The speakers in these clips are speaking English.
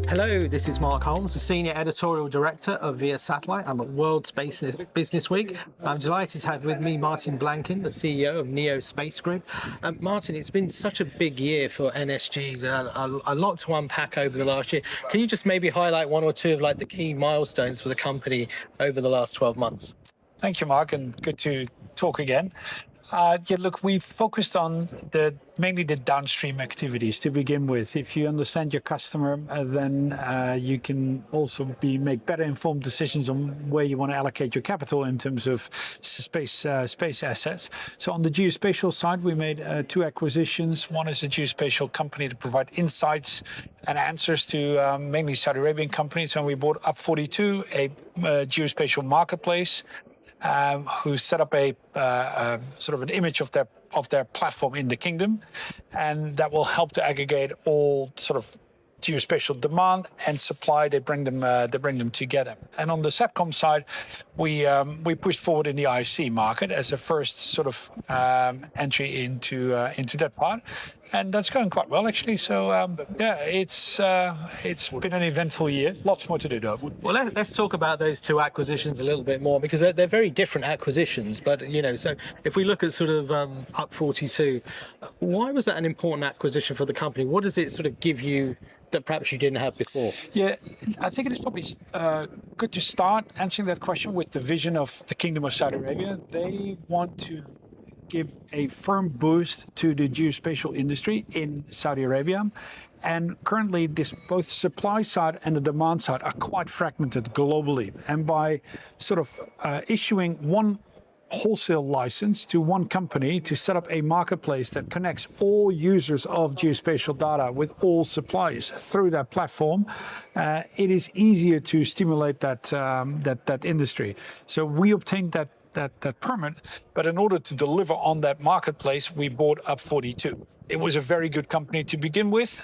Hello, this is Mark Holmes, the Senior Editorial Director of Via Satellite. I'm at World Space Business Week. I'm delighted to have with me Martijn Blanken, the CEO of Neo Space Group. Martin, it's been such a big year for NSG, a lot to unpack over the last year. Can you just maybe highlight one or two of the key milestones for the company over the last 12 months? Thank you, Mark, and good to talk again. Look, we focused on mainly the downstream activities to begin with. If you understand your customer, then you can also make better informed decisions on where you want to allocate your capital in terms of space assets. So on the geospatial side, we made two acquisitions. One is a geospatial company to provide insights and answers to mainly Saudi Arabian companies, and we bought Up 42, a geospatial marketplace. Who set up a sort of an image of their platform in the kingdom, and that will help to aggregate all sort of geospatial demand and supply. They bring them together. And on the Satcom side, we pushed forward in the IFC market as a first sort of entry into that part. And that's going quite well, actually. So, it's been an eventful year. Lots more to do, though. Well, let's talk about those two acquisitions a little bit more, because they're very different acquisitions. But, so if we look at sort of Up 42, why was that an important acquisition for the company? What does it sort of give you that perhaps you didn't have before? Yeah, I think it is probably good to start answering that question with the vision of the Kingdom of Saudi Arabia. They want to give a firm boost to the geospatial industry in Saudi Arabia. And currently, both supply side and the demand side are quite fragmented globally. And by sort of issuing one wholesale license to one company to set up a marketplace that connects all users of geospatial data with all suppliers through that platform, it is easier to stimulate that industry. So we obtained that permit, but in order to deliver on that marketplace, we bought Up 42. It was a very good company to begin with.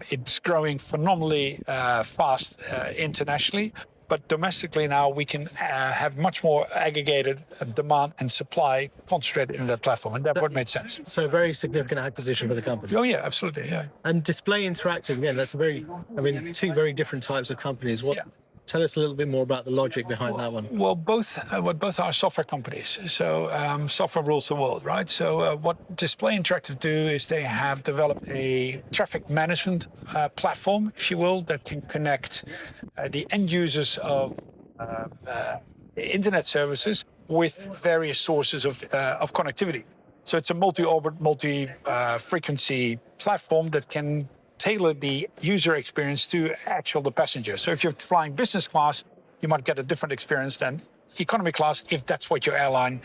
It's growing phenomenally fast internationally, but domestically now we can have much more aggregated demand and supply concentrated in that platform, and that what made sense. So a very significant acquisition for the company. Oh yeah, absolutely, yeah. And Display Interactive, again, that's two very different types of companies. Tell us a little bit more about the logic behind that one. Well, both are software companies. So software rules the world, right? So what Display Interactive do is they have developed a traffic management platform, if you will, that can connect the end users of internet services with various sources of connectivity. So it's a multi-orbit, multi-frequency platform that can tailor the user experience to the passenger. So if you're flying business class, you might get a different experience than economy class if that's what your airline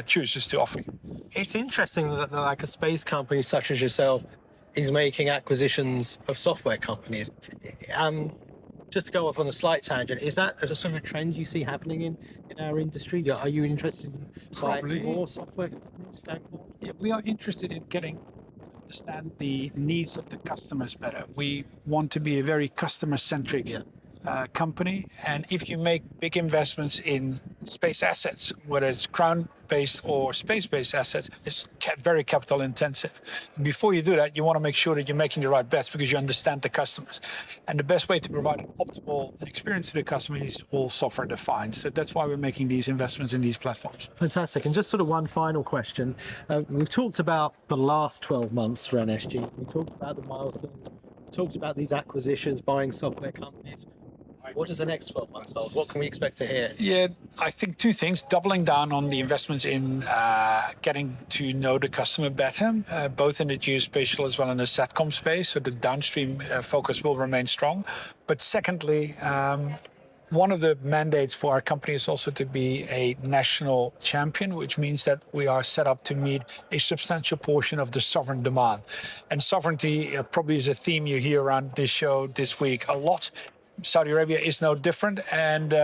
chooses to offer you. It's interesting that a space company such as yourself is making acquisitions of software companies. Just to go off on a slight tangent, is that as a sort of a trend you see happening in our industry? Are you interested in buying more software companies going forward? Yeah, we are interested in understand the needs of the customers better. We want to be a very customer-centric company, and if you make big investments in space assets, whether it's ground-based or space-based assets, it's very capital intensive. Before you do that, you want to make sure that you're making the right bets because you understand the customers. And the best way to provide an optimal experience to the customer is all software defined. So that's why we're making these investments in these platforms. Fantastic. And just sort of one final question. We've talked about the last 12 months for NSG. We talked about the milestones. We talked about these acquisitions, buying software companies. What does the next 12 months hold? What can we expect to hear? Yeah, I think two things. Doubling down on the investments in getting to know the customer better, both in the geospatial as well as in the Satcom space. So the downstream focus will remain strong. But secondly, one of the mandates for our company is also to be a national champion, which means that we are set up to meet a substantial portion of the sovereign demand. And sovereignty probably is a theme you hear around this show this week a lot. Saudi Arabia is no different, and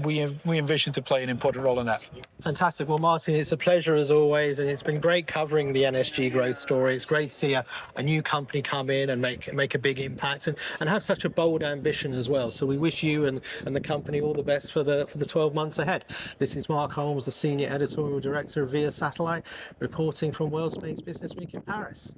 we envision to play an important role in that. Fantastic. Well, Martin, it's a pleasure as always, and it's been great covering the NSG growth story. It's great to see a new company come in and make a big impact and have such a bold ambition as well. So we wish you and the company all the best for the 12 months ahead. This is Mark Holmes, the Senior Editorial Director of Via Satellite, reporting from World Space Business Week in Paris.